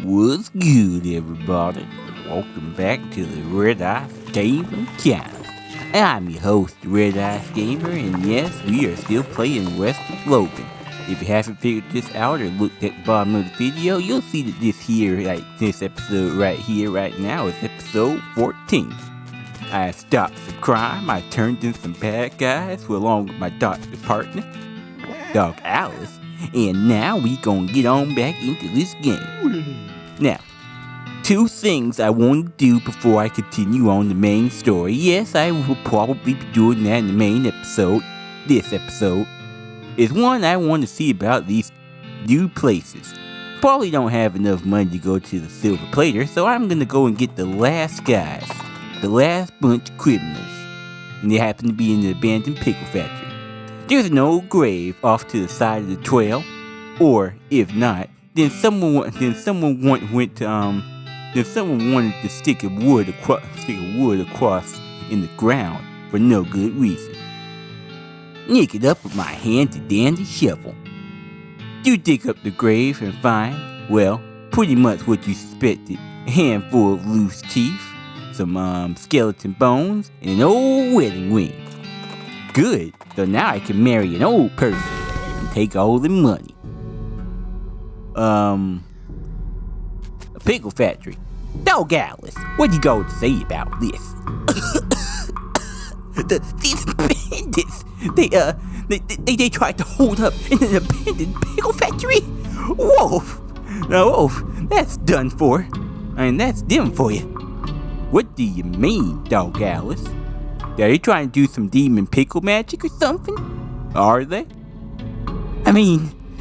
What's good, everybody? Welcome back to the Red Ice Gaming Channel. I'm your host, Red Ice Gamer, and yes, we are still playing Loathing. If you haven't figured this out or looked at the bottom of the video, you'll see that this episode right here, right now, is episode 14. I stopped some crime, I turned in some bad guys, along with my doctor partner, Dog Alice, and now we gonna get on back into this game. Now, two things I want to do before I continue on the main story. Yes, I will probably be doing that in the main episode. This episode is one, I want to see about these new places. Probably don't have enough money to go to the Silver Plater, so I'm gonna go and get the last guys, the last bunch of criminals, and they happen to be in the abandoned pickle factory. There's an old grave off to the side of the trail, or if not, then someone wanted to stick a wood across in the ground for no good reason. Nick it up with my handy-dandy shovel. You dig up the grave and find, well, pretty much what you suspected: a handful of loose teeth, some skeleton bones, and an old wedding ring. Good, so now I can marry an old person and take all the money. A pickle factory. Dog Alice, what you going to say about this? These bandits, they tried to hold up in an abandoned pickle factory? Wolf! Now, Wolf, that's done for. That's them for you. What do you mean, Dog Alice? Are they trying to do some demon pickle magic or something? Are they?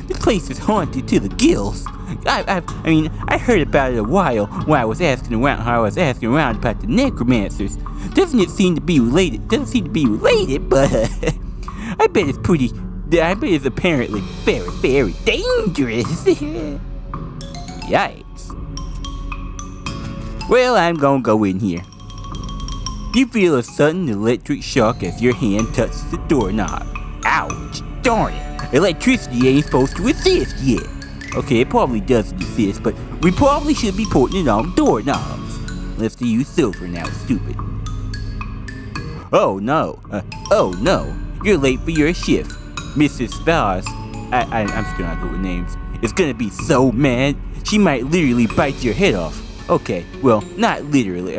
This place is haunted to the gills. I heard about it a while when I was asking around about the necromancers. Doesn't seem to be related, but I bet it's apparently very, very dangerous. Yikes. Well, I'm gonna go in here. You feel a sudden electric shock as your hand touches the doorknob. Ouch, darn it. Electricity ain't supposed to exist yet. Okay, it probably doesn't exist, but we probably should be putting it on doorknobs. Let's use silver now, stupid. Oh no, you're late for your shift. Mrs. Spaz, I'm just gonna go with names, is gonna be so mad, she might literally bite your head off. Okay, well, not literally,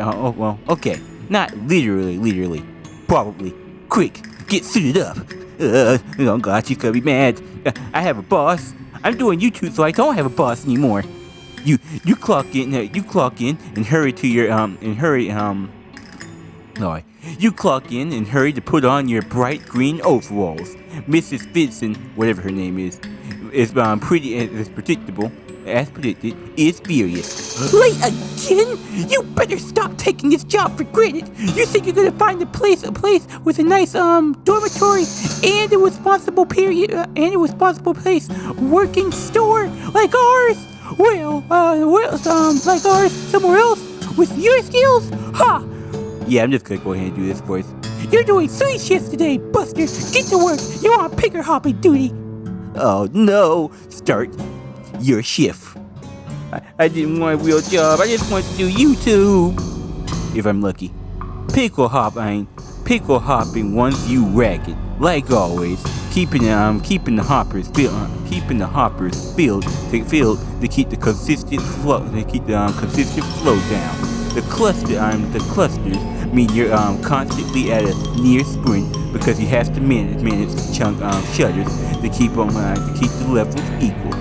not literally, probably. Quick, get suited up. Oh God, she's gonna be mad. I have a boss. I'm doing YouTube, so I don't have a boss anymore. You clock in and hurry to your You clock in and hurry to put on your bright green overalls. Mrs. Fitson, whatever her name is pretty as predictable. As predicted, is furious. Late again? You better stop taking this job for granted. You think you're gonna find a place with a nice dormitory and a responsible place, working store like ours? Like ours somewhere else with your skills? Ha! Yeah, I'm just gonna go ahead and do this for us. You're doing 3 shifts today, Buster. Get to work. You're on picker hopping duty. Oh no! Start your shift. I didn't want a real job. I just want to do YouTube. If I'm lucky. Pickle hopping wants you ragged. Like always, keeping the hoppers filled to keep the consistent flow down. The clusters mean you're constantly at a near sprint because you have to manage chunk shutters to keep the levels equal.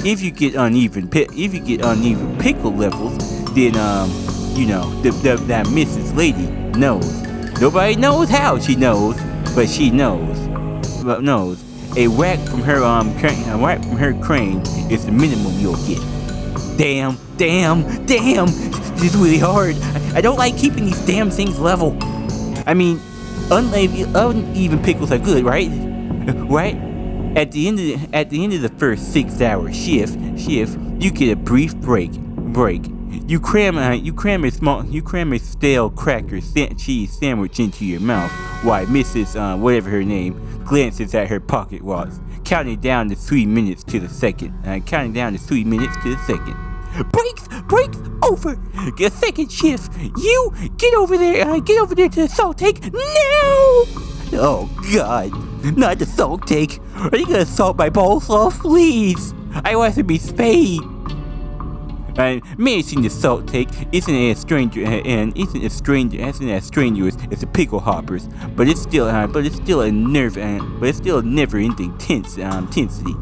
If you get uneven pickle levels, then that Mrs. Lady knows. Nobody knows how she knows, but she knows. A whack from her crane is the minimum you'll get. Damn. This is really hard. I don't like keeping these damn things level. Uneven pickles are good, right? Right? At the end of the first 6-hour shift, you get a brief break. You cram a stale cracker cheese sandwich into your mouth while Mrs. Whatever her name glances at her pocket watch, counting down to 3 minutes to the second. Breaks over. Get a second shift. You get over there to the salt tank now. Oh God, not the salt tank. Are you gonna salt my balls off, please? I want to be spayed. Managing the salt tank isn't as strenuous as the pickle hoppers, but it's still a never-ending intensity.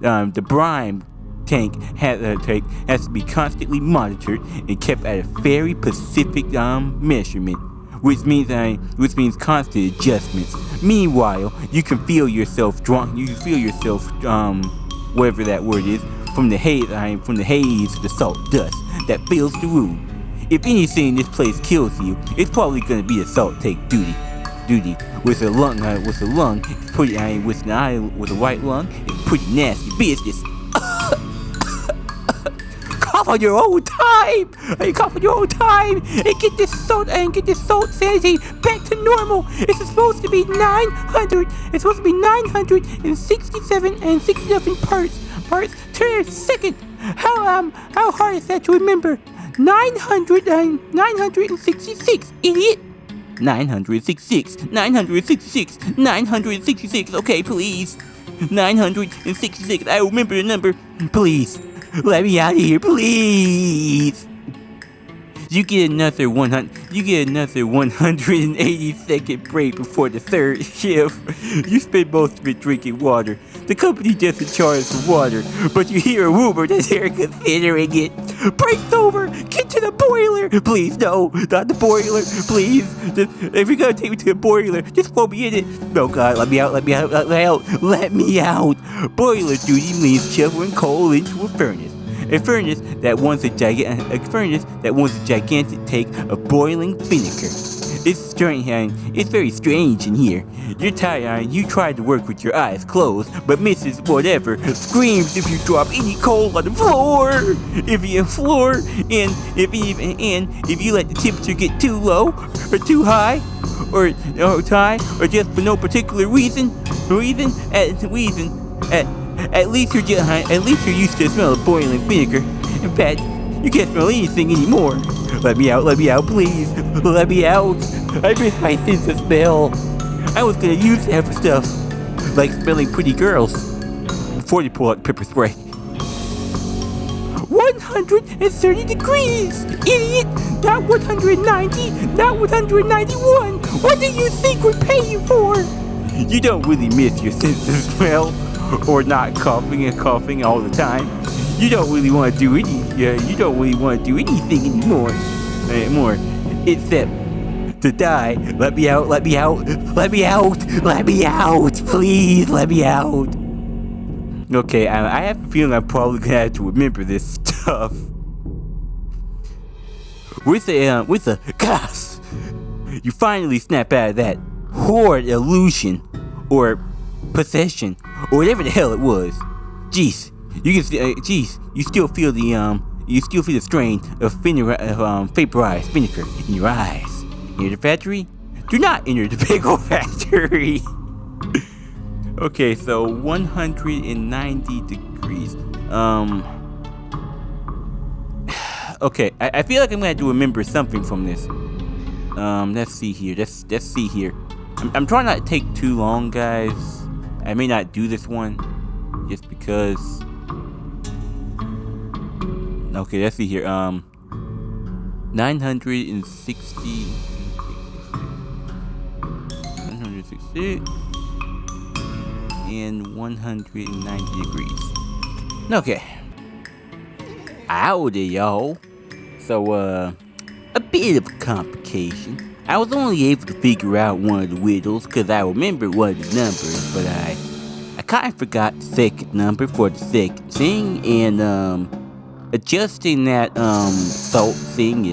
The brine tank has to be constantly monitored and kept at a very specific measurement, which means constant adjustments. Meanwhile, you can feel yourself drunk. You can feel yourself whatever that word is. From the haze of the salt dust that fills the room. If anything in this place kills you, it's probably gonna be a salt tank duty. With a right lung, it's pretty nasty business. Cough on your own time. And get this salt sanity back to normal. It's supposed to be 967 parts per second. How hard is that to remember? 966, idiot. 966. Okay, please. 966. I remember the number. Please, let me out of here, please. You get another 180-second break before the third shift. You spend most of it drinking water. The company doesn't charge for water, but you hear a rumor that they're considering it. Break's over! Get to the boiler! Please, no, not the boiler, please. If you're gonna take me to the boiler, just throw me in it. No, God, let me out. Boiler duty means shoveling coal into a furnace. A furnace that wants a gigantic tank of boiling vinegar. It's very strange in here. You're tired. You try to work with your eyes closed, but Mrs. Whatever screams if you drop any coal on the floor. If you let the temperature get too low or too high, or just for no particular reason, at least you're used to the smell of boiling vinegar. In fact, you can't smell anything anymore. Let me out, please. Let me out. I miss my sense of smell. I was gonna use that for stuff like smelling pretty girls before you pull out pepper spray. 130 degrees, idiot! Not 190, not 191. What do you think we're paying for? You don't really miss your sense of smell. Or not coughing all the time. You don't really want to do anything anymore. Except to die. Let me out. Please, let me out. Okay, I have a feeling I'm probably gonna have to remember this stuff. With a gas, you finally snap out of that horrid illusion or possession, or whatever the hell it was. You still feel the strain of vaporized vinegar in your eyes. Enter the factory? Do not enter the pickle factory. Okay, so 190 degrees. Okay, I feel like I'm gonna have to remember something from this. Let's see here. I'm trying not to take too long, guys. I may not do this one just because. Okay, let's see here. 960 and 190 degrees. Okay. Howdy, y'all. So, a bit of a complication. I was only able to figure out one of the riddles because I remembered one of the numbers, but I kind of forgot the second number for the second thing, and adjusting that salt thing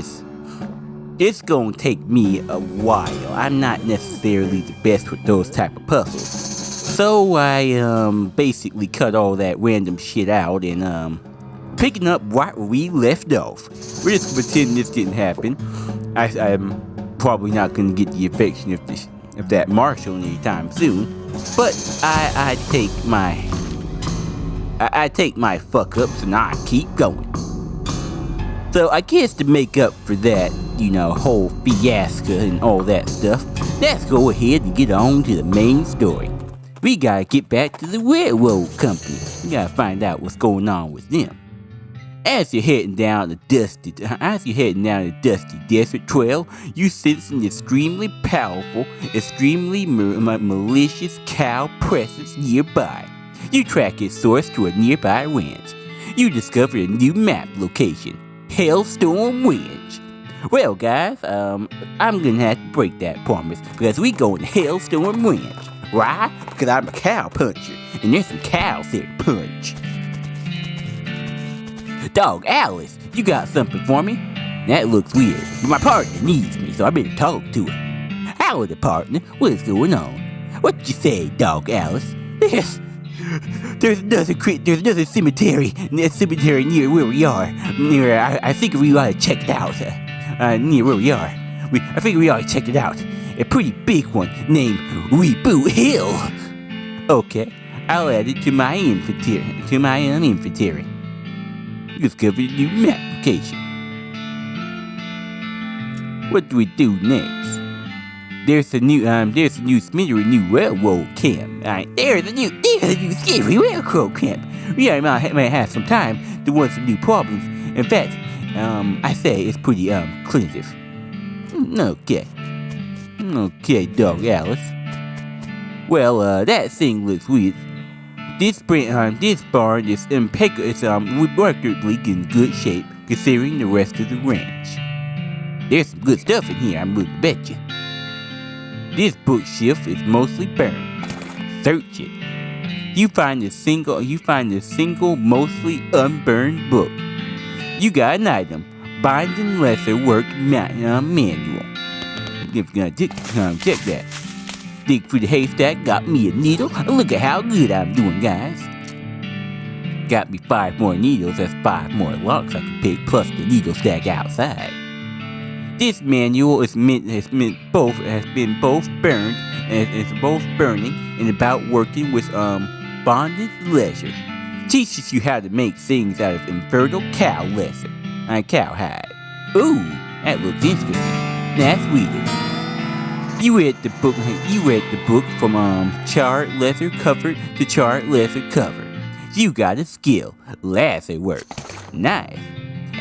it's gonna take me a while. I'm not necessarily the best with those type of puzzles, so I basically cut all that random shit out and picking up right where we left off. We're just gonna pretend this didn't happen. I'm probably not gonna get the affection of that Marshall anytime soon, but I take my fuck ups and I keep going. So I guess to make up for that, whole fiasco and all that stuff, let's go ahead and get on to the main story. We gotta get back to the railroad company. We gotta find out what's going on with them. As you're heading down the dusty desert trail, you sense an extremely powerful, extremely malicious cow presence nearby. You track its source to a nearby ranch. You discover a new map location, Hailstorm Ranch. Well, guys, I'm gonna have to break that promise because we going to Hailstorm Ranch, right? Because I'm a cow puncher, and there's some cows there to punch. Dog Alice, you got something for me? That looks weird, but my partner needs me, so I better talk to her. Howdy, partner, what's going on? What you say, Dog Alice? There's another cemetery near where we are. I think we ought to check it out. Near where we are. I think we ought to check it out. A pretty big one named Reboot Hill. Okay, I'll add it to my inventory. Discover a new map location. What do we do next? There's a new railroad camp. There's a new scary railroad camp. We might have some time to work some new problems. In fact, I say it's pretty cleansing. Okay, Dog Alice. Well, that thing looks weird. This barn is remarkably in good shape considering the rest of the ranch. There's some good stuff in here, I'm willing to bet you. This bookshelf is mostly burned. Search it. You find a single mostly unburned book. You got an item, Binding Lesser Work Manual. If you're gonna check that. Dig through the haystack, got me a needle. Look at how good I'm doing, guys. Got me 5 more needles, that's 5 more locks I can pick, plus the needle stack outside. This manual has been both burning and about working with bonded leather. Teaches you how to make things out of infertile cow leather and cowhide. Ooh, that looks interesting. That's weird. You read the book from charred leather cover to charred leather cover. You got a skill, leather work. Nice.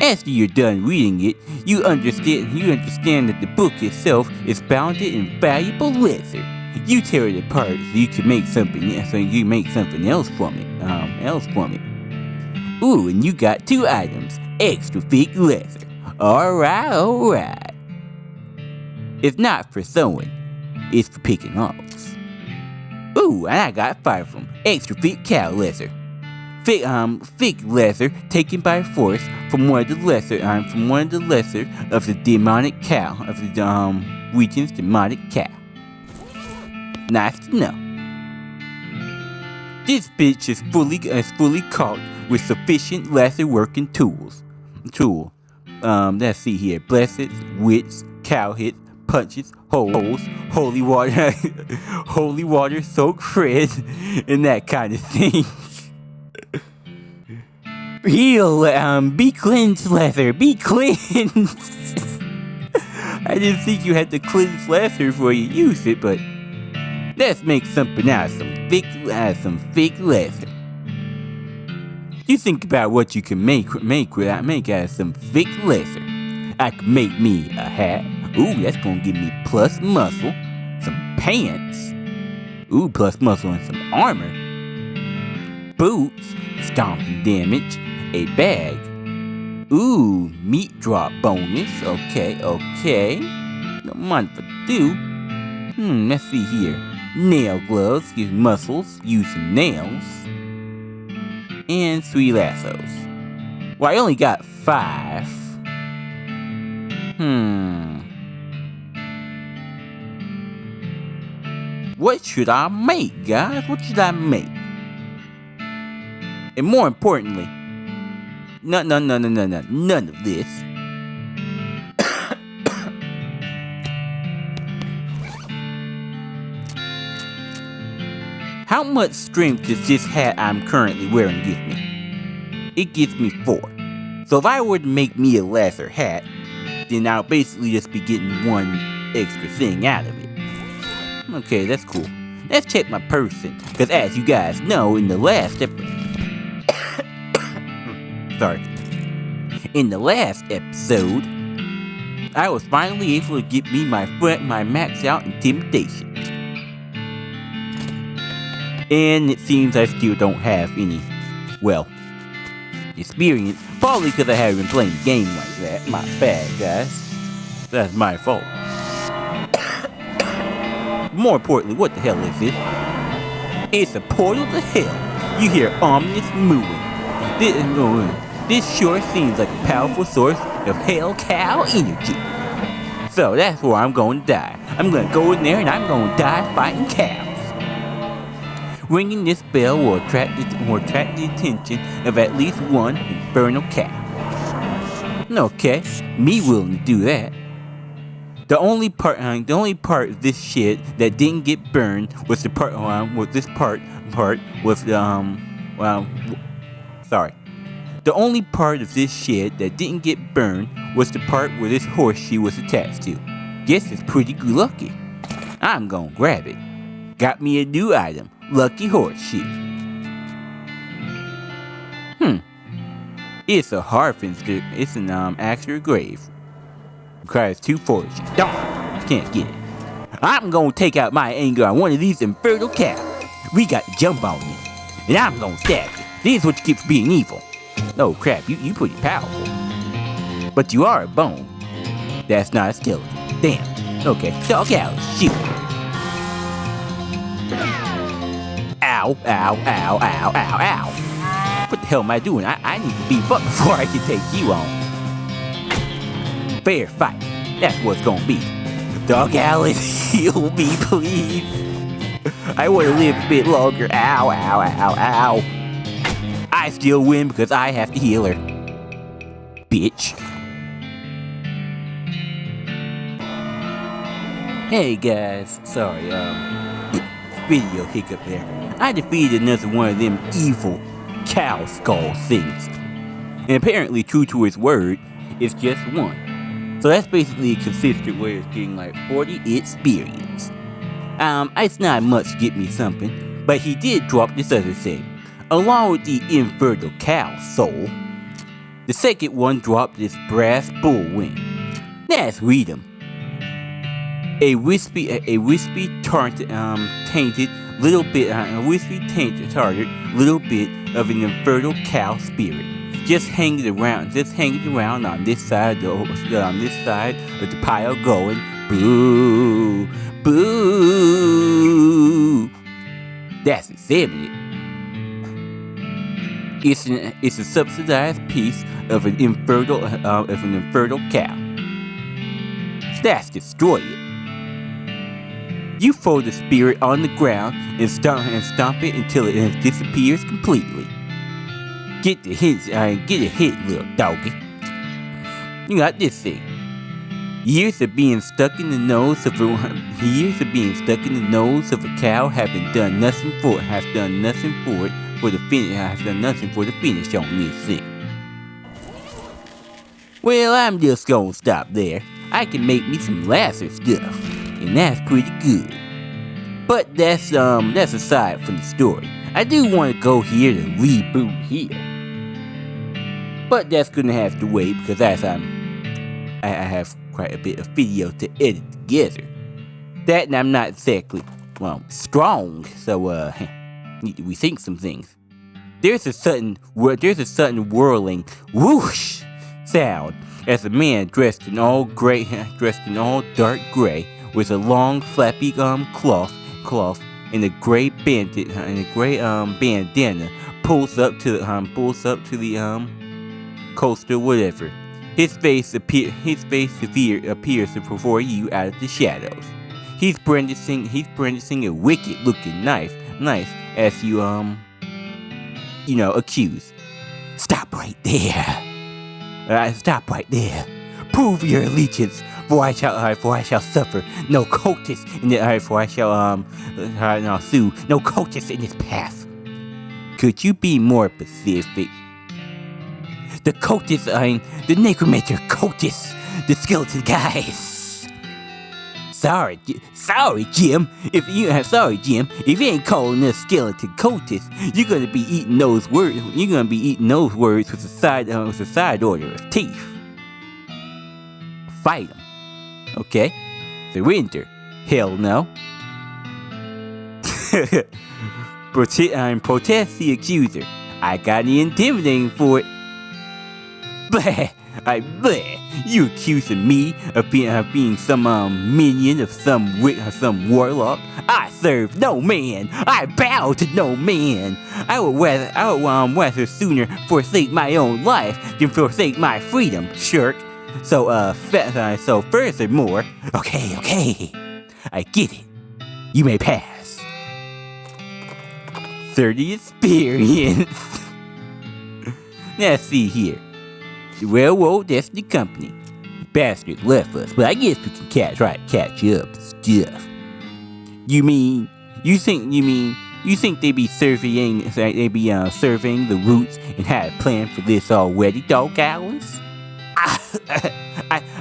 After you're done reading it, you understand that the book itself is bounded in valuable leather. You tear it apart so you can make something else from it. Ooh, and you got 2 items, extra thick leather. Alright. It's not for sewing, it's for picking locks. Ooh, and I got 5 of them, extra thick cow leather. Thick leather taken by force from one of the lesser of the demonic cow, of the region's demonic cow. Nice to know. This bitch is fully caulked with sufficient leather working tools. Let's see here, blesseds, wits, cow hits, punches, holes, holy water soaked thread, and that kind of thing. Heal, be cleansed, leather, be cleansed. I didn't think you had to cleanse leather before you use it, but let's make something out of some thick leather. You think about what you can make out of some thick leather. I can make me a hat. Ooh, that's gonna give me plus muscle. Some pants. Ooh, plus muscle and some armor. Boots, stomping damage. A bag. Ooh, meat drop bonus. Okay. Don't mind if I do. Let's see here. Nail gloves, give muscles, using nails. And 3 lassos. Well, I only got 5. What should I make, guys? What should I make? And more importantly, none of this. How much strength does this hat I'm currently wearing give me? It gives me 4. So if I were to make me a lesser hat, then I'll basically just be getting one extra thing out of it. Okay, that's cool. Let's check my person, because as you guys know, in the last episode, I was finally able to get me my max out intimidation. And it seems I still don't have any, well, experience, probably because I haven't been playing the game like that. My bad, guys. That's my fault. More importantly, what the hell is this? It's a portal to hell. You hear ominous mooing. This sure seems like a powerful source of hell cow energy. So that's where I'm going to die. I'm going to go in there and I'm going to die fighting cows. Ringing this bell will attract the attention of at least one infernal cow. Okay, me willing to do that. The only part of this shit that didn't get burned was the part The only part of this shit that didn't get burned was the part where this horseshoe was attached to. Guess it's pretty lucky. I'm gonna grab it. Got me a new item, lucky horseshoe. It's a harvester. It's an actual grave. Requires 2 fortune. Darn, can't get it. I'm gonna take out my anger on one of these infernal cows. We got to jump on you, and I'm gonna stab you. This is what you get for being evil. Oh crap, you pretty powerful. But you are a bone. That's not a skeleton. Damn. Okay, dog out. Shoot. Ow, ow, ow, ow, ow, ow. What the hell am I doing? I need to beef up before I can take you on. Fair fight. That's what it's gonna be. Dog Alice, heal me, please. I want to live a bit longer. Ow, ow, ow, ow. I still win because I have to heal her. Bitch. Hey guys, sorry, video hiccup there. I defeated another one of them evil cow skull things. And apparently, true to his word, it's just one. So that's basically a consistent way of getting like 40 experience. It's not much to get me something, but he did drop this other thing. Along with the infernal cow soul, the second one dropped this brass bull wing. Let's read them. A wispy tainted little bit of an infernal cow spirit. Just hanging around on this side of the pile going boo, boo. That's exhibited. It's a subsidized piece of an infernal cow. That's destroy it. You throw the spirit on the ground and stomp it until it disappears completely. Get a hit, little doggy. You got this thing. Years of being stuck in the nose of a cow haven't done nothing for the finish on this thing. Well, I'm just gonna stop there. I can make me some lesser stuff, and that's pretty good. But that's aside from the story. I do want to go here to reboot here. But that's gonna have to wait because I have quite a bit of video to edit together. That and I'm not exactly, strong, so need to rethink some things. There's a sudden whirling whoosh sound as a man dressed in all dark gray with a long flappy cloth and a gray bandana pulls up to the coaster, whatever. His face appears before you out of the shadows. He's brandishing a wicked-looking knife as you accuse. Stop right there. Stop right there. Prove your allegiance, for I shall suffer no cultists in the no cultists in this path. Could you be more specific? The cultists, the necromancer cultists, the skeleton guys. Sorry, Jim. If you ain't calling us skeleton cultists, you're gonna be eating those words. You're gonna be eating those words with a side order of teeth. Fight them, okay? Surrender. Hell no. Protest the accuser. I got any intimidating for it. Blah. You accusing me of being some minion of some warlock? I serve no man. I bow to no man. I would rather sooner forsake my own life than forsake my freedom, shirk. So furthermore, okay, I get it. You may pass. 30 experience. Let's see here. The railroad, that's the company. The bastards left us, but I guess we can catch up and stuff. You think they be surveying the routes and had a plan for this already, dog hours?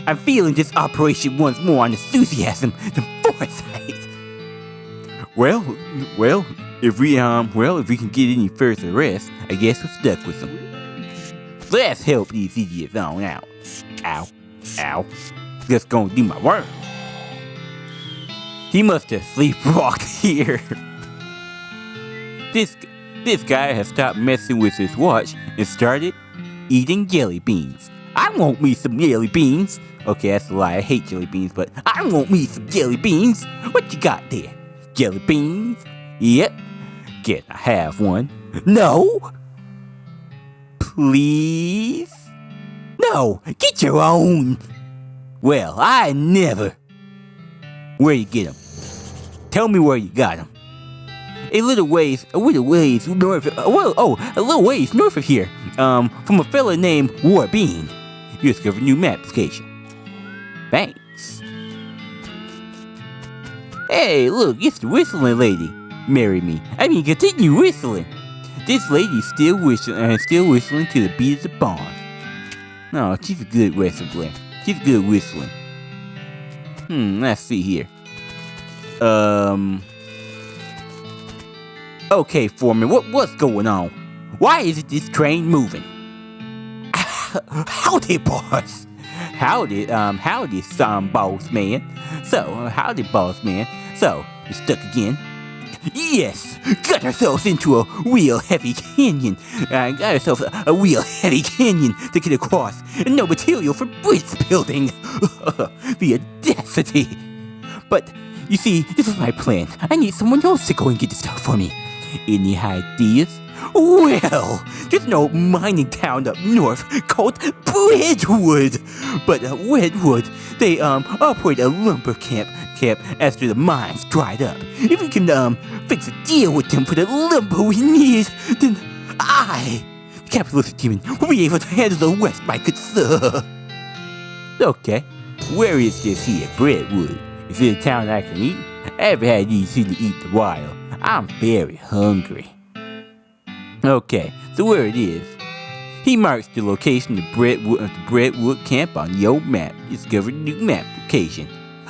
I'm feeling this operation once more on enthusiasm than foresight. Well, if we can get any further rest, I guess we're stuck with them. Let's help these idiots on out. Ow. Just gonna do my work. He must have sleepwalked here. This guy has stopped messing with his watch and started eating jelly beans. I want me some jelly beans. Okay, that's a lie. I hate jelly beans, but I want me some jelly beans. What you got there? Jelly beans? Yep. Can I have one? No. Please? No, get your own. Well, I never. Where you get them? Tell me where you got them. A little ways north of here. From a fella named Warbean. You discovered a new map application. Thanks. Hey, look, it's the whistling lady. Marry me. Continue whistling. This lady's still whistling to the beat of the barn. No, she's a good whistler. She's good whistling. Let's see here. Okay, Foreman, what's going on? Why isn't this train moving? Howdy, boss. Howdy, boss man. Howdy, boss man. So, you stuck again? Yes, got ourselves into a real heavy canyon. To get across, and no material for bridge building. The audacity. But, you see, this is my plan. I need someone else to go and get this stuff for me. Any ideas? Well, there's no mining town up north called Redwood. But Redwood, they operate a lumber camp after the mines dried up. If we can fix a deal with them for the lumber we need, then I, the capitalistic demon, will be able to handle the rest, my good sir. Okay, where is this here, Redwood? Is it a town I can eat? I haven't had anything to eat in a while. I'm very hungry. Okay, so where it is. He marks the location of the Brentwood camp on your map. Discovered a new map location.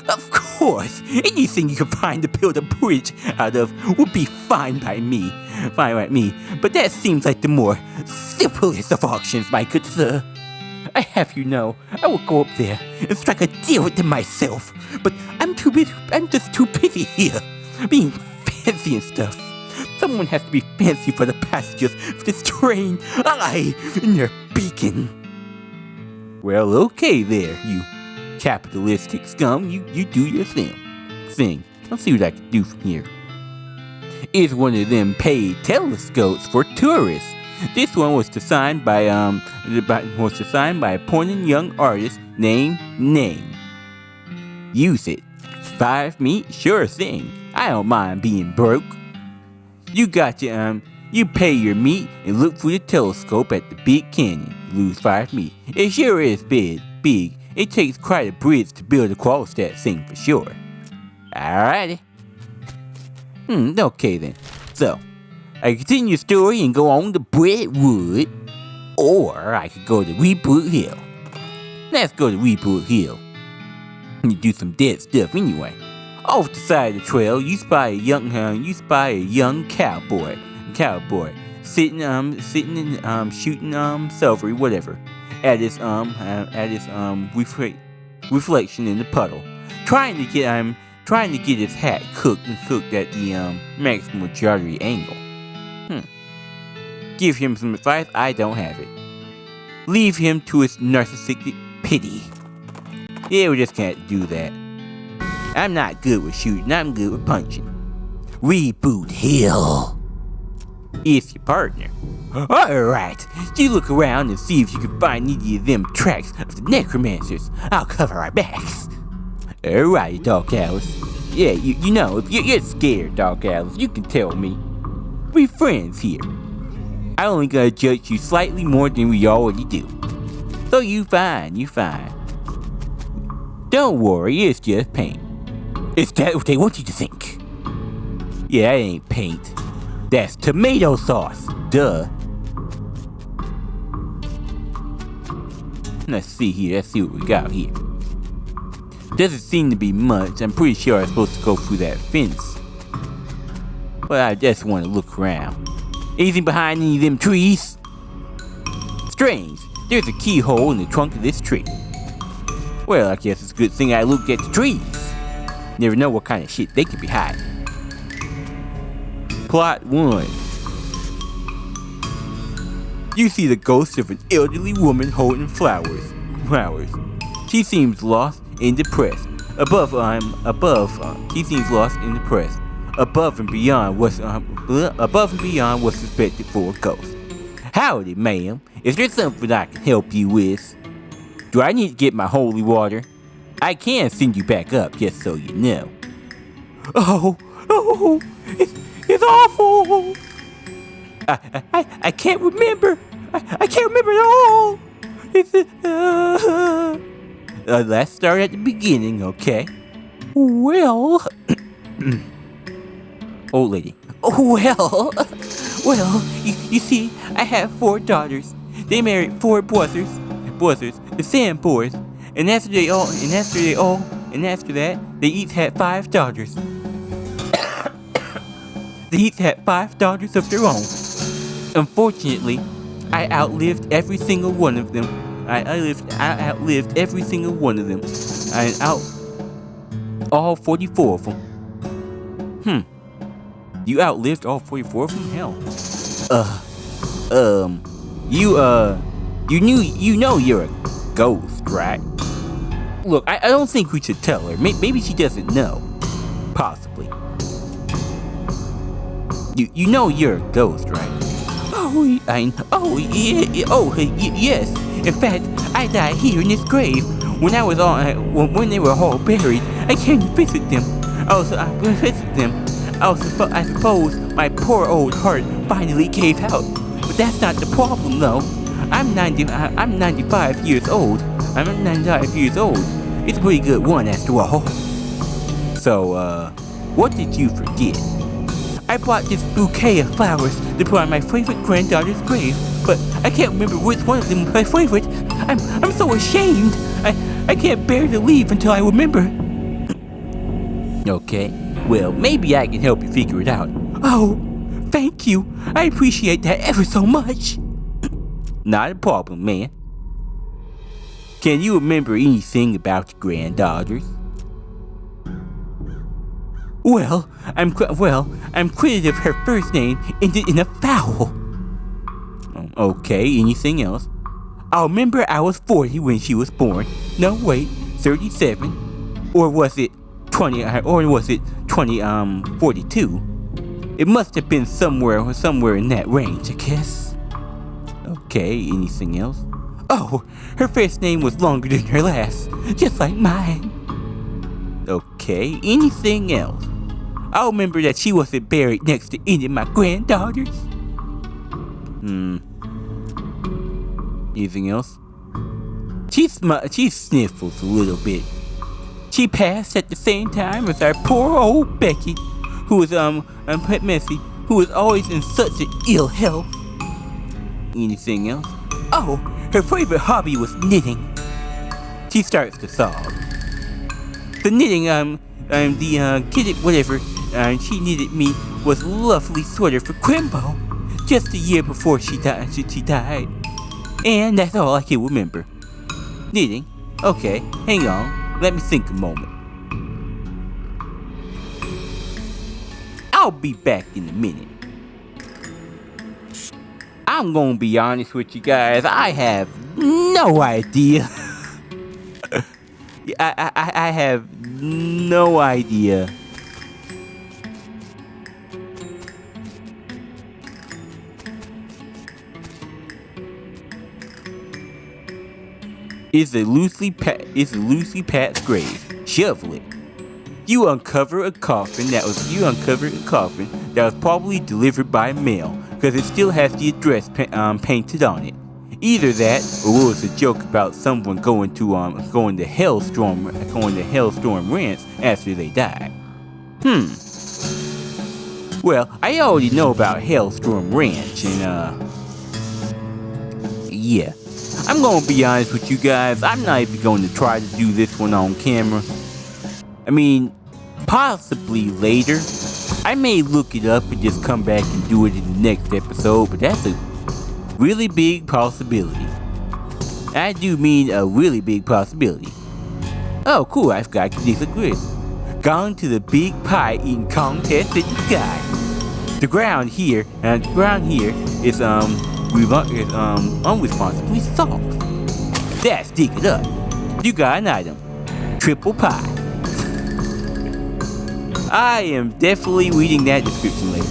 Of course, anything you can find to build a bridge out of would be fine by me. But that seems like the more simplest of options, my good sir. I have you know, I will go up there and strike a deal with them myself. But I'm just too busy here, being fancy and stuff. Someone has to be fancy for the passengers of this train. I am their beacon. Well, okay there, you capitalistic scum. You do your thing. I'll see what I can do from here. It's one of them paid telescopes for tourists. This one was designed by a pointed young artist named Name. Use it. 5 meat, sure thing. I don't mind being broke. You pay your meat and look through the telescope at the big canyon. Lose 5 meat. It sure is big. It takes quite a bridge to build across that thing for sure. Alrighty. Okay then. So, I continue the story and go on to Brentwood. Or I could go to Reboot Hill. Let's go to Reboot Hill. You do some dead stuff anyway. Off the side of the trail, you spy a young cowboy. Sitting and shooting silvery whatever at his reflection in the puddle, trying to get his hat cooked at the maximum majority angle. Give him some advice. I don't have it. Leave him to his narcissistic pity. Yeah, we just can't do that. I'm not good with shooting. I'm good with punching. Reboot Hill. It's your partner. Alright, you look around and see if you can find any of them tracks of the necromancers. I'll cover our backs. Alright, Dark Alice. Yeah, you know, if you're scared, Dark Alice, you can tell me. We friends here. I only gonna judge you slightly more than we already do. So you fine. Don't worry, it's just paint. Is that what they want you to think? Yeah, that ain't paint. That's tomato sauce. Duh. Let's see here. Let's see what we got here. Doesn't seem to be much. I'm pretty sure I'm supposed to go through that fence. But I just want to look around. Anything behind any of them trees? Strange. There's a keyhole in the trunk of this tree. Well, I guess it's a good thing I looked at the trees. Never know what kind of shit they could be hiding. Plot 1. You see the ghost of an elderly woman holding flowers. She seems lost and depressed. She seems lost and depressed. Above and beyond what's suspected for a ghost. Howdy, ma'am. Is there something I can help you with? Do I need to get my holy water? I can send you back up, just so you know. Oh, it's awful. I can't remember. I can't remember at all. Let's start at the beginning, okay? Well, old lady. Well, you see, I have 4 daughters. They married 4 brothers, the Sand Boys, and after that, they each had 5 daughters. They each had 5 daughters of their own. Unfortunately, I outlived every single one of them. I outlived every single one of them. All 44 of them. You outlived all 44 of them? Hell. You know you're a ghost, right? Look, I don't think we should tell her. Maybe she doesn't know. Possibly. You know you're a ghost, right? Yes. In fact, I died here in this grave. When they were all buried, I came to visit them. I suppose my poor old heart finally gave out. But that's not the problem, though. I'm 95 years old. It's a pretty good one, after all. So, what did you forget? I brought this bouquet of flowers to put on my favorite granddaughter's grave, but I can't remember which one of them was my favorite. I'm so ashamed. I can't bear to leave until I remember. Okay, well, maybe I can help you figure it out. Oh, thank you. I appreciate that ever so much. Not a problem, man. Can you remember anything about your granddaughters? Well, I'm credited of her first name ended in a vowel. Okay, anything else? I remember I was 40 when she was born. No, wait, 37. Or was it 42? It must have been somewhere in that range, I guess. Okay, anything else? Oh, her first name was longer than her last, just like mine. Okay, anything else? I remember that she wasn't buried next to any of my granddaughters. Anything else? She sniffles a little bit. She passed at the same time as our poor old Becky, who was who was always in such an ill health. Anything else? Oh, her favorite hobby was knitting. She starts to sob. The knitting, kid, whatever, she knitted me was a lovely sweater for Crimbo. Just a year before she died. And that's all I can remember. Knitting? Okay, hang on. Let me think a moment. I'll be back in a minute. I'm gonna be honest with you guys, I have no idea. I have no idea. It's a loosely packed grave. Shovel it. You uncover a coffin that was probably delivered by mail, because it still has the address painted on it. Either that, or it was a joke about someone going to Hellstorm Ranch after they died. Well, I already know about Hellstorm Ranch, and yeah. I'm gonna be honest with you guys, I'm not even going to try to do this one on camera. I mean, possibly later. I may look it up and just come back and do it in the next episode, but that's a really big possibility. I do mean a really big possibility. Oh, cool, I forgot to disagree. Gone to the big pie eating contest in the sky. The ground here is unresponsibly soft. That's dig it up. You got an item. Triple pie. I am definitely reading that description later.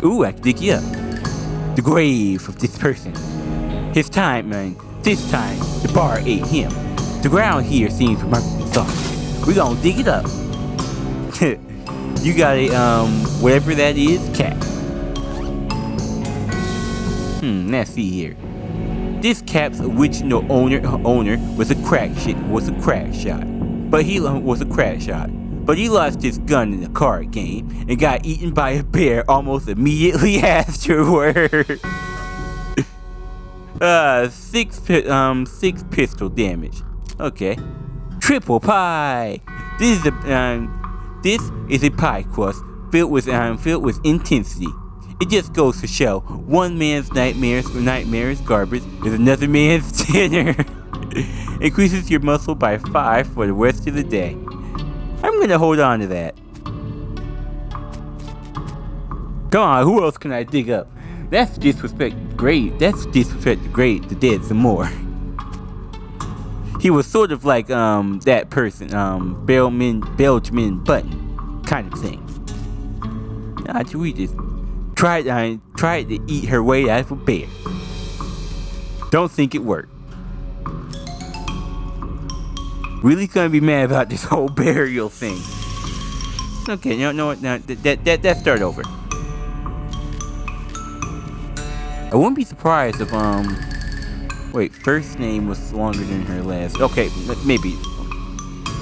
Ooh, I can dig you up. The grave of this person. This time, the bar ate him. The ground here seems remarkably soft. We're gonna dig it up. You got a, whatever that is, cat. Let's see here. This cap's original owner was a crack shot. But he lost his gun in a card game and got eaten by a bear almost immediately afterward. 6 pistol damage. Okay. Triple pie. This is a pie crust filled with intensity. It just goes to show, one man's nightmares garbage is another man's dinner. Increases your muscle by 5 for the rest of the day. I'm gonna hold on to that. Come on, who else can I dig up? That's disrespect the dead some more. He was sort of like that person, Benjamin Button kind of thing. How'd you read this? Tried to eat her way out of a bear. Don't think it worked. Really gonna be mad about this whole burial thing. Okay, no, that start over. I wouldn't be surprised if first name was longer than her last. Okay, maybe.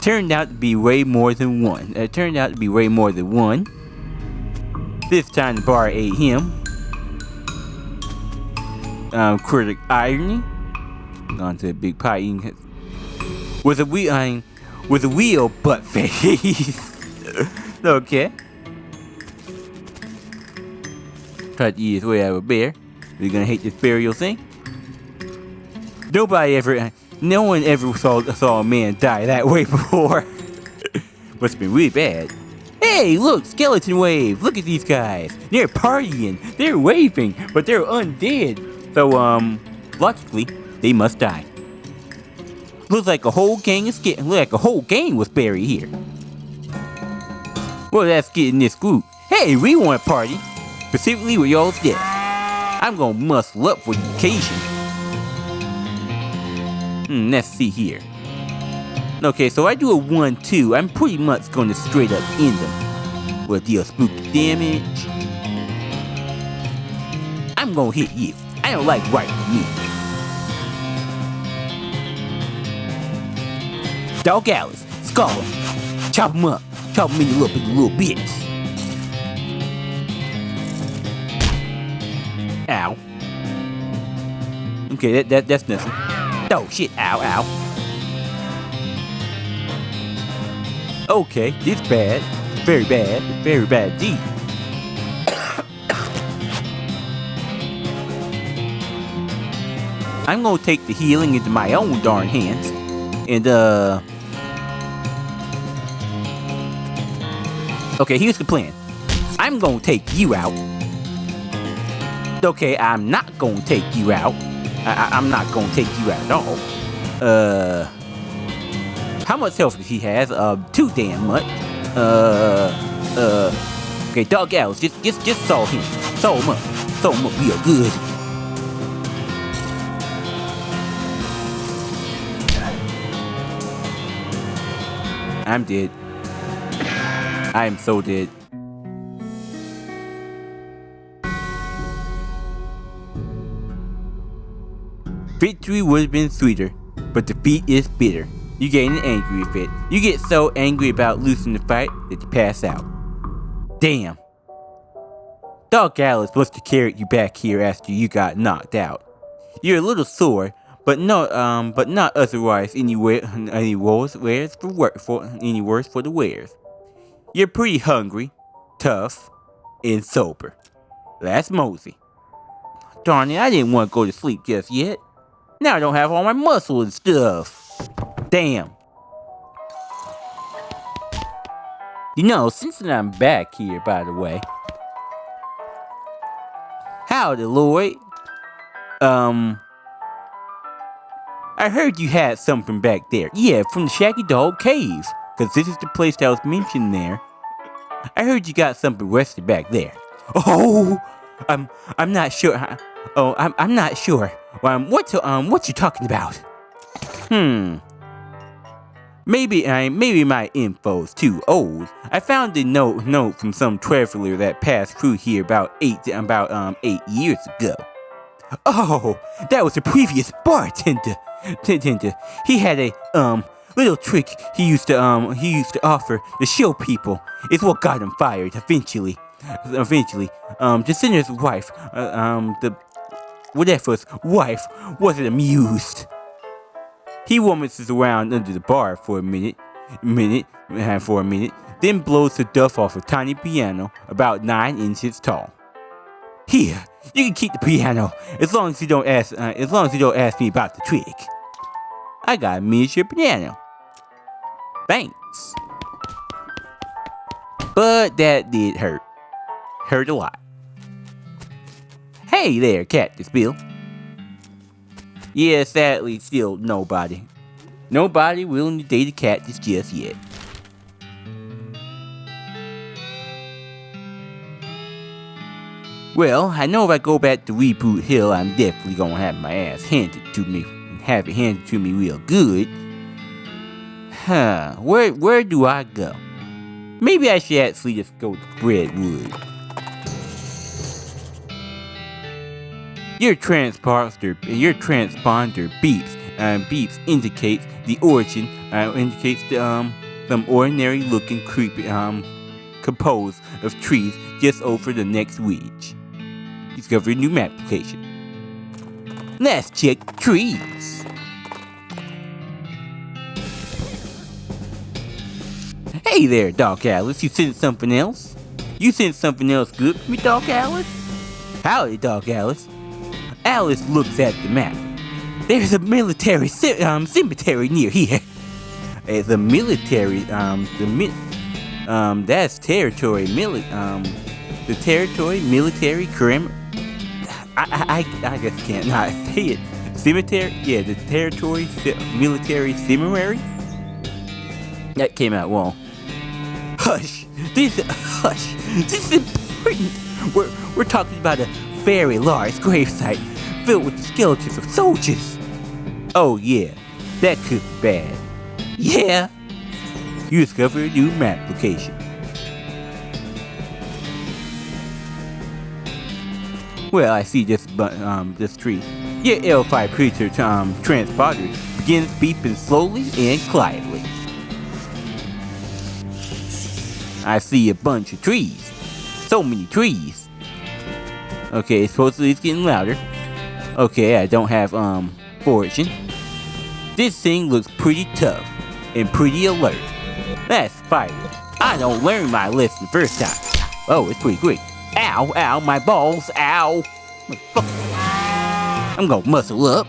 Turned out to be way more than one. This time the bar ate him. Critic irony. Gone to a big pie eating with a wheel butt face. Okay. Tried to eat his way out of a bear. We're gonna hate this burial thing. No one ever saw a man die that way before. Must have been really bad. Hey, look, skeleton wave. Look at these guys. They're partying. They're waving, but they're undead. So, logically, they must die. Looks like a whole gang was buried here. Well, let's get in this group. Hey, we want to party. Specifically with y'all's death. I'm gonna muscle up for the occasion. Let's see here. Okay, so I do a 1-2. I'm pretty much gonna straight up end them. We'll deal spooky damage. I'm gonna hit you. I don't like right with me. Dog Alice, skull him. Chop him up. Chop him into little bits. Ow. Okay, that's nothing. Oh shit! Ow, ow. Okay, this bad. Very bad. Very bad indeed. I'm gonna take the healing into my own darn hands. And, okay, here's the plan. I'm gonna take you out. Okay, I'm not gonna take you out. I'm not gonna take you out at all. How much health does he has? Too damn much. Okay, Dog Alice, just saw him. Saw him up real good. I'm dead. I am so dead. Victory would have been sweeter, but defeat is bitter. You get an angry fit. You get so angry about losing the fight that you pass out. Damn. Dog Alice must have carried you back here after you got knocked out. You're a little sore, but not otherwise any worse for the wears. You're pretty hungry, tough, and sober. That's Mosey. Darn it, I didn't want to go to sleep just yet. Now I don't have all my muscle and stuff. Damn. You know, since I'm back here, by the way. Howdy, Lloyd. I heard you had something back there. Yeah, from the Shaggy Dog Cave. Cause this is the place that was mentioned there. I heard you got something rested back there. Oh, I'm not sure. Oh, I'm not sure. What you talking about? Maybe my info's too old. I found a note from some traveler that passed through here about 8 years ago. Oh, that was a previous bartender. He had a little trick he used to offer to show people. It's what got him fired eventually. The sinner's wife, whatever's wife wasn't amused. He rummaged around under the bar for a minute, then blows the duff off a tiny piano about 9 inches tall. Here, you can keep the piano as long as you don't ask me about the trick. I got a miniature piano. Thanks. But that did hurt. Hurt a lot. Hey there, Cactus Bill. Yeah, sadly, still nobody. Nobody willing to date a cactus just yet. Well, I know if I go back to Reboot Hill, I'm definitely gonna have my ass handed to me. Have it handed to me real good. Where do I go? Maybe I should actually just go to Redwood. Your transponder beeps indicates the origin, indicates some ordinary looking creepy composed of trees just over the next ridge. Discover a new map location. Let's check trees. Hey there, Doc Alice. You sent something else? You sent something else good for me, Doc Alice? Howdy, Doc Alice. Alice looks at the map. There's a military cemetery near here. It's a military, that's territory, the territory, military, I just can't not say it. Cemetery? Yeah, the territory, military cemetery? That came out wrong. Hush! This is important. We're talking about a very large gravesite filled with the skeletons of soldiers. Oh yeah, that could be bad. Yeah. You discover a new map location. Well, I see this tree. Your L5 creature transponder begins beeping slowly and quietly. I see a bunch of trees. So many trees. Okay, supposedly it's getting louder. Okay, I don't have, fortune. This thing looks pretty tough and pretty alert. That's fire. I don't learn my lesson the first time. Oh, it's pretty great. Ow, ow, my balls, ow. I'm gonna muscle up.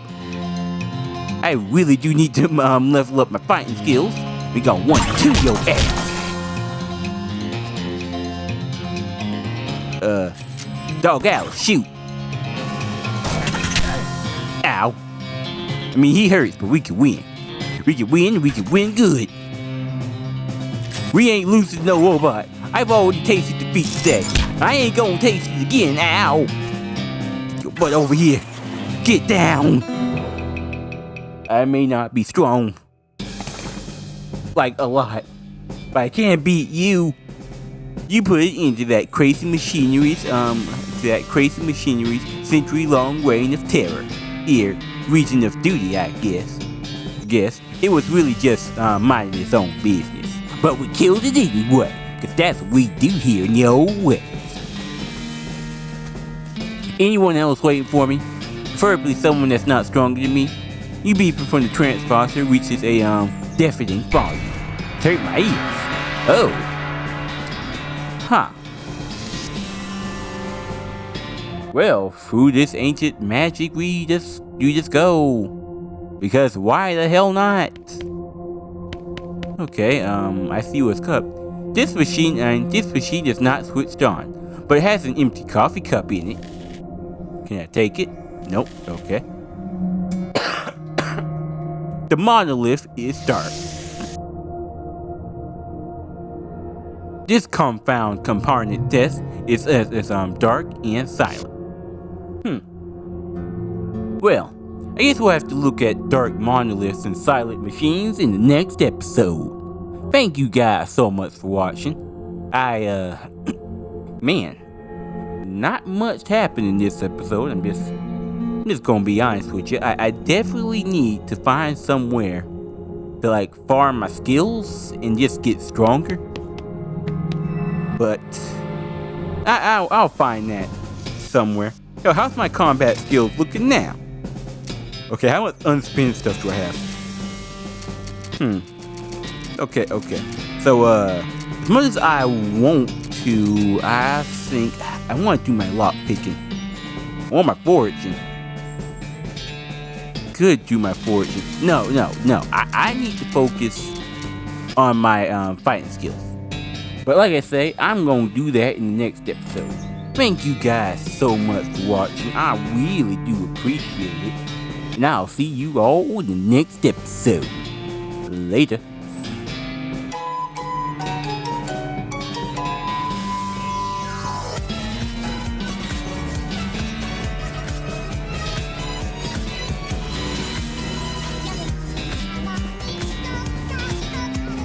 I really do need to, level up my fighting skills. We got 1-2 your ass. Dog out, shoot. Ow. I mean, he hurts, but we can win. We can win good. We ain't losing no robot. I've already tasted defeat today. I ain't gonna taste it again, ow. Get your butt over here. Get down. I may not be strong. Like a lot. But I can't beat you. You put it into that crazy machinery's, century-long reign of terror. Here, region of duty, I guess. It was really just, minding its own business. But we killed it anyway, cause that's what we do here in the old west. Anyone else waiting for me? Preferably someone that's not stronger than me. You beeping from the transponder reaches a, deafening volume. It hurt my ears. Oh. Huh. Well, through this ancient magic you just go. Because why the hell not? Okay, I see what's up. This machine is not switched on, but it has an empty coffee cup in it. Can I take it? Nope, okay. The monolith is dark. This component test is dark and silent. Well, I guess we'll have to look at dark monoliths and silent machines in the next episode. Thank you guys so much for watching. Man, not much happened in this episode. I'm just gonna be honest with you. I definitely need to find somewhere to like farm my skills and just get stronger. But I'll find that somewhere. Yo, how's my combat skills looking now? Okay, how much unspent stuff do I have? Okay. So, as much as I want to, I think I want to do my lock picking. I want my foraging. Could do my foraging. No. I need to focus on my fighting skills. But like I say, I'm gonna do that in the next episode. Thank you guys so much for watching. I really do appreciate it. And I'll see you all in the next episode. Later.